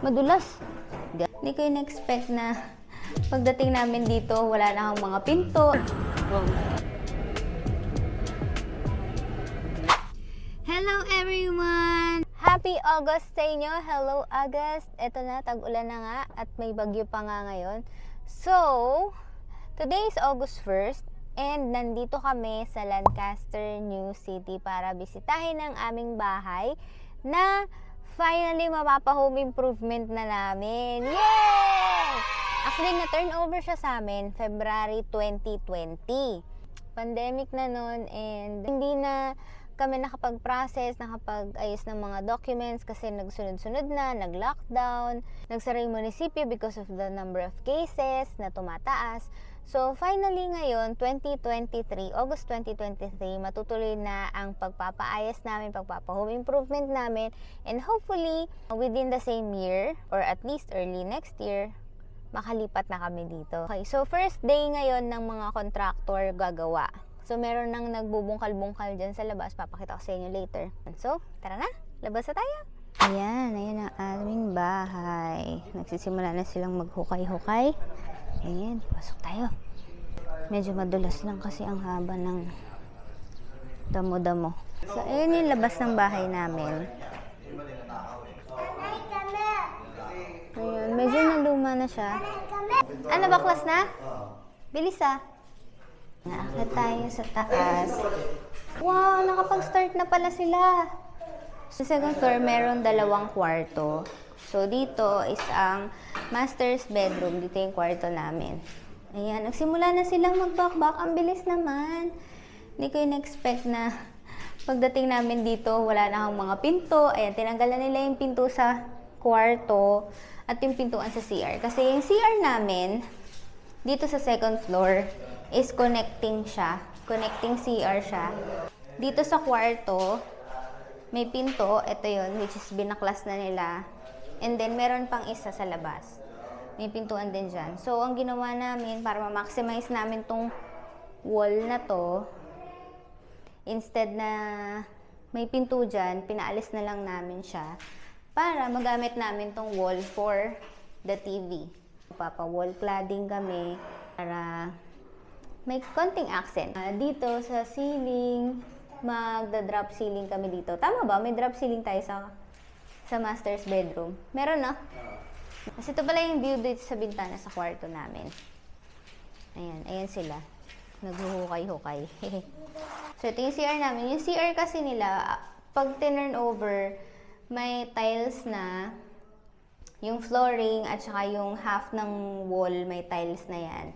Madulas. Hindi ko in-expect na pagdating namin dito, wala na akong mga pinto. Hello everyone! Happy August sa inyo! Hello August! Ito na, tag-ulan na nga at may bagyo pa nga ngayon. So, today is August 1st and nandito kami sa Lancaster, New City para bisitahin ang aming bahay na finally mapapa-home improvement na namin. Yay! Actually, na-turnover siya sa amin February 2020. Pandemic na nun and hindi na kami nakapag-process, nakapag-ayos ng mga documents kasi nagsunod-sunod na, nag-lockdown, nagsara yung munisipyo because of the number of cases na tumataas. So, finally ngayon, 2023, August 2023, matutuloy na ang pagpapaayos namin, pagpapa-home improvement namin, and hopefully, within the same year, or at least early next year, makalipat na kami dito. Okay, so first day ngayon ng mga contractor gagawa. So, meron nang nagbubungkal-bungkal dyan sa labas. Papakita ko sa inyo later. So, tara na. Labas na tayo. Ayan. Ayan ang aming bahay. Nagsisimula na silang maghukay-hukay. Ayan. Pasok tayo. Medyo madulas lang kasi ang haba ng damo-damo. So, ayan yung labas ng bahay namin. Ayan. Medyo naluma na siya. Ano, baklas na? Bilis ah. Naakyat tayo sa taas. Wow, nakapag-start na pala sila. Sa second floor, meron 2 kwarto. So, dito is ang master's bedroom. Dito yung kwarto namin. Ayan, nagsimula na silang magbakbak. Ang bilis naman. Hindi ko in-expect na pagdating namin dito, wala na akong mga pinto. Ayan, tinanggalan nila yung pinto sa kwarto at yung pintuan sa CR. Kasi yung CR namin, dito sa second floor, is connecting siya. Connecting CR siya. Dito sa kwarto, may pinto. Ito yun, which is binaklas na nila. And then, meron pang isa sa labas. May pintuan din dyan. So, ang ginawa namin, para ma-maximize namin tong wall na to, instead na may pinto dyan, pinaalis na lang namin siya para magamit namin tong wall for the TV. Papa-wall cladding kami para may konting accent. Dito sa ceiling, magda-drop ceiling kami dito. Tama ba? May drop ceiling tayo sa master's bedroom. Meron na. Kasi ito pala yung view dito sa bintana sa kwarto namin. Ayan, ayan sila. Naghuhukay-hukay. So, ito yung CR namin. Yung CR kasi nila, pag turn over, may tiles na. Yung flooring at saka yung half ng wall, may tiles na yan.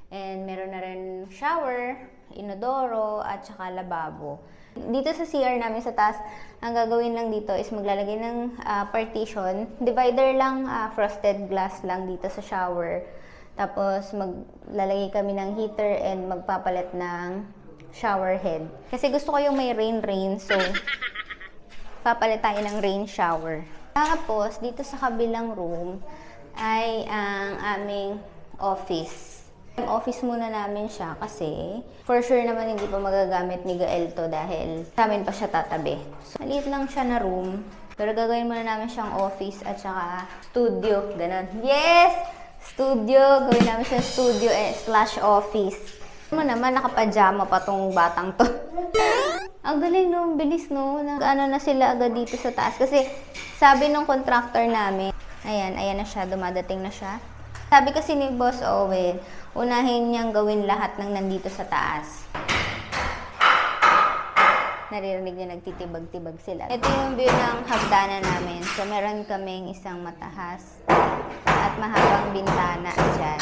And meron na rin shower, inodoro, at saka lababo. Dito sa CR namin sa taas, ang gagawin lang dito is maglalagay ng partition. Divider lang, frosted glass lang dito sa shower. Tapos maglalagay kami ng heater and magpapalit ng shower head. Kasi gusto ko yung may rain, so papalit tayo ng rain shower. Tapos, dito sa kabilang room ay ang aming office. Office muna namin siya kasi for sure naman hindi pa magagamit ni Gael to dahil sa amin pa siya tatabi. So, maliit lang siya na room. Pero gagawin muna namin siyang office at saka studio. Ganon. Yes! Studio. Gawin namin siyang studio slash office. Ano naman, nakapajama pa tong batang to. Ang galing no, bilis no. Ano na sila agad dito sa taas. Kasi sabi ng contractor namin, ayan na siya, dumadating na siya. Sabi kasi ni Boss Owen, unahin niyang gawin lahat ng nandito sa taas. Naririnig niya nagtitibag-tibag sila. Ito yung view ng hagdanan namin. So, meron kaming isang matahas at mahabang bintana dyan.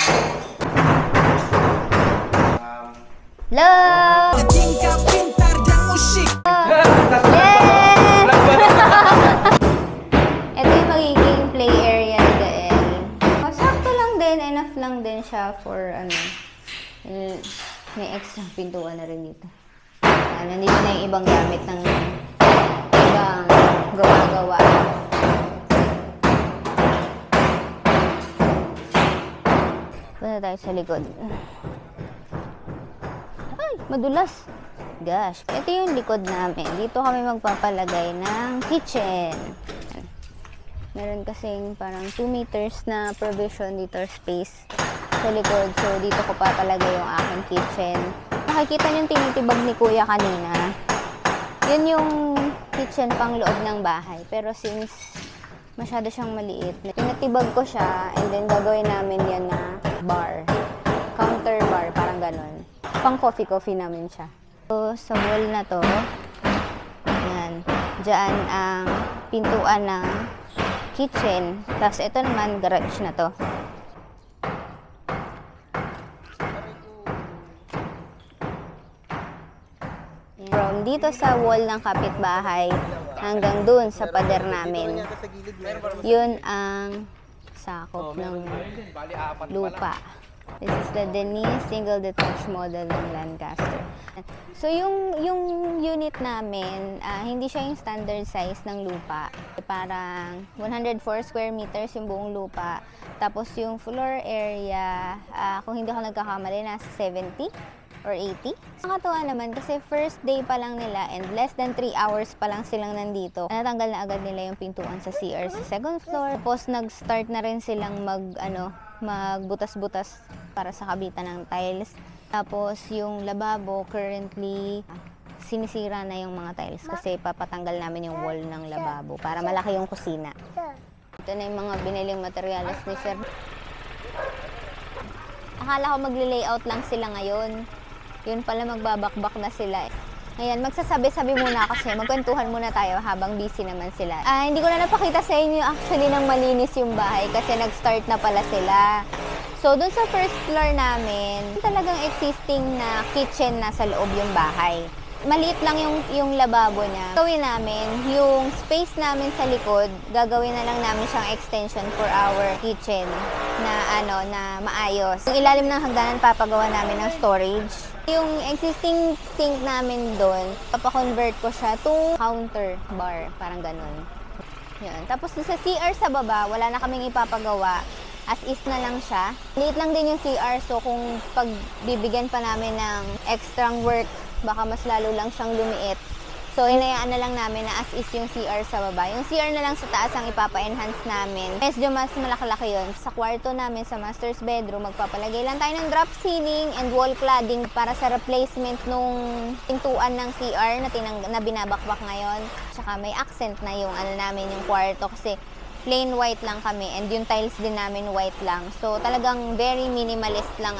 Love! Yeah! Ito yung magiging play area ni Gael. Sakto lang din, enough lang din siya for may extra pintuan na rin dito. Nandito na yung ibang gamit ng ibang gawa-gawa. Punta tayo sa likod. Ay, madulas. Gosh, ito yung likod namin. Dito kami magpapalagay ng kitchen. Meron kasing parang 2 meters na provision dito space sa likod. So, dito ko papalagay yung aking kitchen. Nakikita niyo yung tinitibag ni Kuya kanina. Yun yung kitchen pang loob ng bahay. Pero since masyado siyang maliit, pinatibag ko siya and then gagawin namin yan na bar. Counter bar, parang ganon. Pang coffee namin siya. So, sa wall na to, yan. Diyan ang pintuan ng kitchen. Tapos ito naman, garage na to. From dito sa wall ng kapitbahay hanggang dun sa pader namin, yun ang sakop ng lupa. This is the Denise single detached model ng Lancaster. So yung unit namin, hindi siya yung standard size ng lupa. Parang 104 square meters yung buong lupa. Tapos yung floor area, kung hindi ako nagkakamali, nasa 70 or 80. Nakakatuwa naman kasi first day pa lang nila and less than 3 hours pa lang silang nandito. Natanggal na agad nila yung pintuan sa CR sa second floor. Tapos nag-start na rin silang magbutas-butas para sa kabitan ng tiles. Tapos yung lababo currently sinisira na yung mga tiles kasi papatanggal namin yung wall ng lababo para malaki yung kusina. Ito na yung mga biniling materyales ni Sir. Akala ko magli-layout lang sila ngayon. Yun pala magbabakbak na sila. Ngayon, magsasabi-sabi muna kasi magkwentuhan muna tayo habang busy naman sila. Hindi ko na napakita sa inyo actually nang malinis yung bahay kasi nag-start na pala sila. So, dun sa first floor namin, talagang existing na kitchen na sa loob yung bahay. Maliit lang yung lababo niya. Gawin namin, yung space namin sa likod, gagawin na lang namin siyang extension for our kitchen na maayos. Yung ilalim ng hagdanan, papagawa namin ng storage. Yung existing sink namin doon, papakonvert ko siya to counter bar, parang ganun. Yan. Tapos sa CR sa baba, wala na kaming ipapagawa. As is na lang siya. Liit lang din yung CR, so kung pagbibigyan pa namin ng extrang work, baka mas lalo lang siyang lumiit. So, inayaan na lang namin na as is yung CR sa baba. Yung CR na lang sa taas ang ipapa-enhance namin. Medyo mas malaki-laki yun. Sa kwarto namin, sa master's bedroom, magpapalagay lang tayo ng drop ceiling and wall cladding para sa replacement nung pintuan ng CR na binabakbak ngayon. Tsaka may accent na yung namin, yung kwarto kasi plain white lang kami and yung tiles din namin white lang. So, talagang very minimalist lang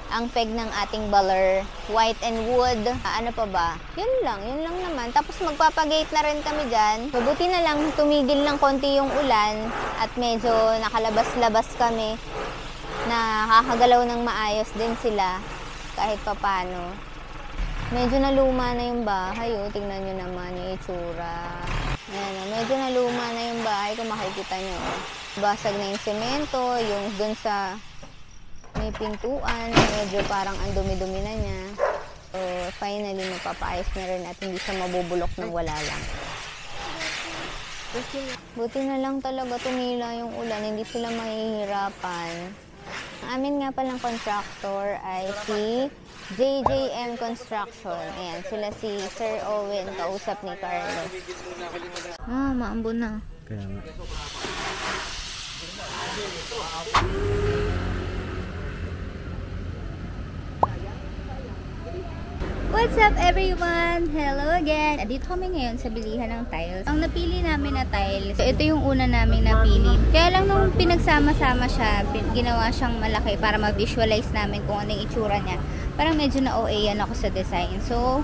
ang peg ng ating baler, white and wood. Ano pa ba? Yun lang naman. Tapos magpapagate na rin kami dyan. Mabuti na lang, tumigil ng konti yung ulan at medyo nakalabas-labas kami. Nakakagalaw ng maayos din sila kahit papano. Medyo naluma na yung bahay. Tingnan nyo naman yung itsura. Ayan, medyo naluma na yung bahay kung makikita nyo. Basag na yung semento, yung dun sa may pintuan, medyo parang ang dumi-dumi na niya. So, finally, mapapaayos na rin at hindi siya mabubulok ng wala lang. Buti na lang talaga tumila yung ulan, hindi sila mahihirapan. Ang amin nga palang contractor ay si JJM Construction. Ayan, sila si Sir Owen, kausap ni Carlos. Maambo na. Kaya nga. What's up everyone? Hello again! Dito kami ngayon sa bilihan ng tiles. Ang napili namin na tiles, so ito yung una naming napili. Kaya lang nung pinagsama-sama siya, ginawa siyang malaki para ma-visualize namin kung ano yung itsura niya. Parang medyo na-OA-yan ako sa design. So,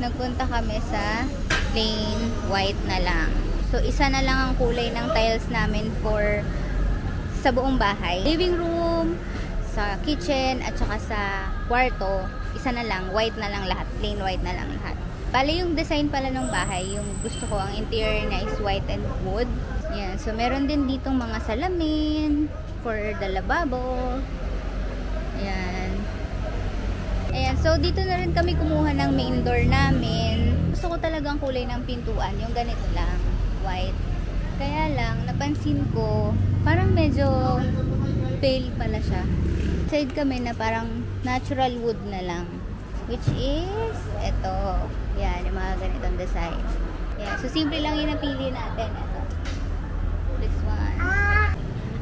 nagpunta kami sa plain white na lang. So, isa na lang ang kulay ng tiles namin for sa buong bahay. Living room, sa kitchen, at saka sa kwarto. Isa na lang, white na lang lahat, plain white na lang lahat. Bali yung design pala ng bahay, yung gusto ko, ang interior na is white and wood. Yan, so meron din ditong mga salamin for the lababo. Ayan. Ayan, so dito na rin kami kumuha ng main door namin. Gusto ko talagang kulay ng pintuan, yung ganito lang, white. Kaya lang, napansin ko, parang medyo pale pala siya. Side kami na parang natural wood na lang, which is ito. Yan, yung mga ganitong design. Yan, so simple lang yung napili natin. Ito.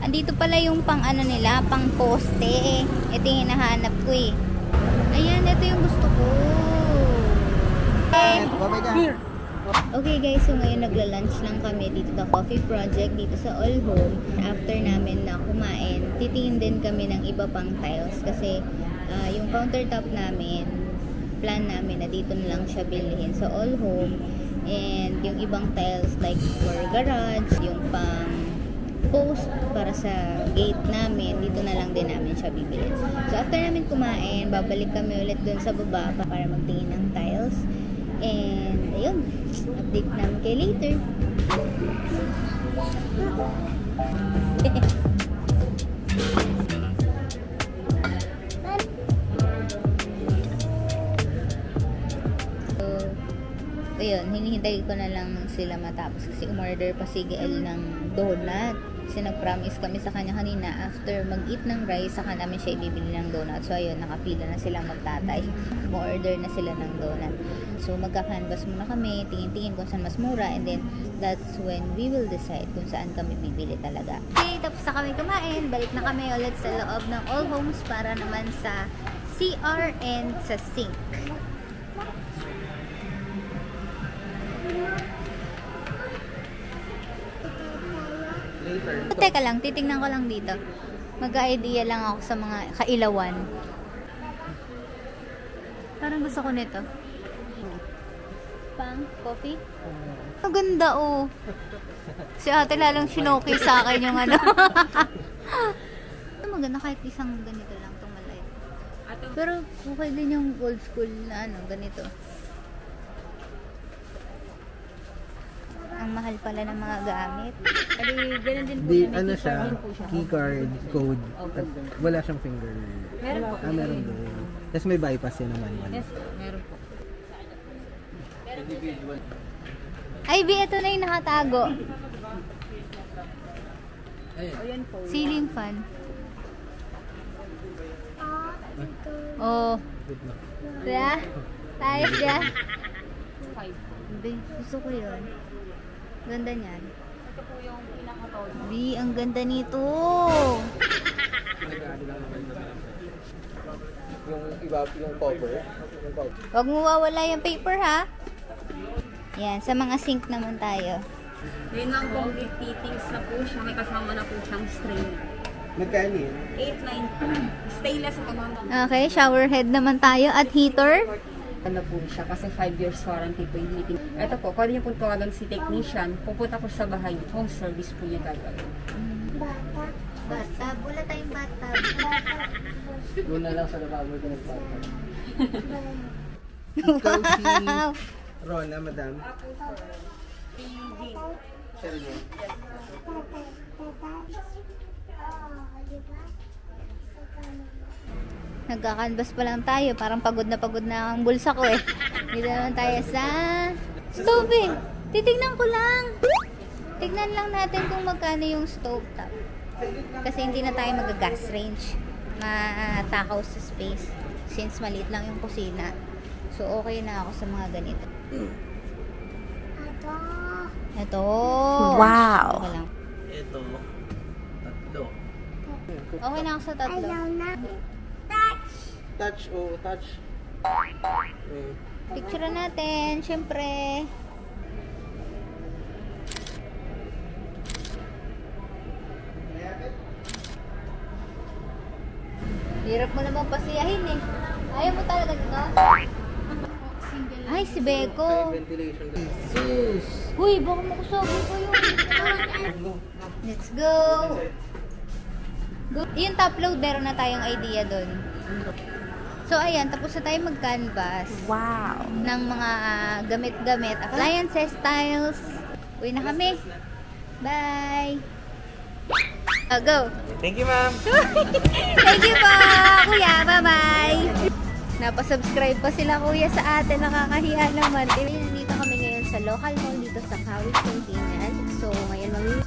Andito pala yung pang ano nila, pang poste. Ito yung hinahanap ko eh. Ayan, ito yung gusto ko. Okay guys, so ngayon nagla-lunch lang kami dito sa Coffee Project, dito sa All Home. After namin na kumain, titingin din kami ng iba pang tiles kasi yung countertop namin, plan namin na dito na lang siya bilhin sa All Home. And yung ibang tiles like for garage, yung pang post para sa gate namin, dito na lang din namin siya bibili. So after namin kumain, babalik kami ulit dun sa baba para magtingin ng tiles. And ayun, update namin kayo later. Ayun, hinihintay ko na lang sila matapos kasi umorder pa si GL ng donut. Kasi nag-promise kami sa kanya kanina after mag-eat ng rice, saka namin siya ibibili ng donut. So ayun, nakapila na sila magtatay. Mo-order na sila ng donut. So magka-canvas muna kami, tingin-tingin kung saan mas mura, and then that's when we will decide kung saan kami bibili talaga. Okay, tapos na kami kumain. Balik na kami ulit sa loob ng All Homes para naman sa CR and sa sink. Teka lang, titingnan ko lang dito. Mag-idea lang ako sa mga kailawan. Parang gusto ko nito. Pang coffee? Ang ganda oh. Si ate lalong shinoki sa akin yung ano. Maganda kahit isang ganito lang itong malay. Pero okay din yung old school na ano, ganito. Ang mahal pala ng mga gamit. Kasi ganun din po Di, yan. ano siya, keycard, code, at wala siyang finger. Meron po. Meron din. Tapos may bypass yun naman. Yes, meron po. Ay, B, ito na yung nakatago. Ayan po. Ceiling fan. Oh. Kaya? Ayos siya? 5. B, gusto ko yun. Ganda niyan. Ito po yung pinaka-tall. B, ang ganda nito. Yung iba, yung cover. Huwag mo wawala yung paper ha. Yan, sa mga sink naman tayo. Ngayon lang po, fittings na po siya. May kasama na po siyang strain. Magkano yun? 8.9. Stainless ito naman. Okay, shower head naman tayo at heater. Ano po siya kasi 5 years warranty po yung heating. Ito po, kung niyo po tawagan si technician, pupunta po sa bahay, home service po niya gagawin. Bathtub, wala tayong bathtub. Doon na lang sa lavabo ko nagpapag. Ikaw si Rona, madam. Siya rin yun. Nagka-canvas pa lang tayo. Parang pagod na ang bulsa ko eh. Dito naman tayo sa stove eh. Titignan ko lang. Tignan lang natin kung magkano yung stove top. Kasi hindi na tayo mag-gas range. Matakaw sa space. Since maliit lang yung kusina. So okay na ako sa mga ganito. Ito. Wow! Okay lang. Ito, tatlo. Okay na ako sa tatlo. Touch, oh, touch. Picture natin, syempre. Hirap mo naman pasiyahin eh. Ayaw mo talaga dito? Ay, si Beko. Ventilation. Sus. Uy, baka makusabi ko yun. Let's go. Go. Yung top load, meron na tayong idea doon. So, ayan, tapos na tayo mag-canvas. Wow! Ng mga gamit-gamit, appliances, tiles. Uwi na kami. Bye! Go! Thank you, ma'am. Thank you po, kuya. Bye-bye! Napasubscribe pa sila, kuya, sa atin. Nakakahiya naman. Nandito kami ngayon sa local mall dito sa Kawit, Pilipinas. So, ngayon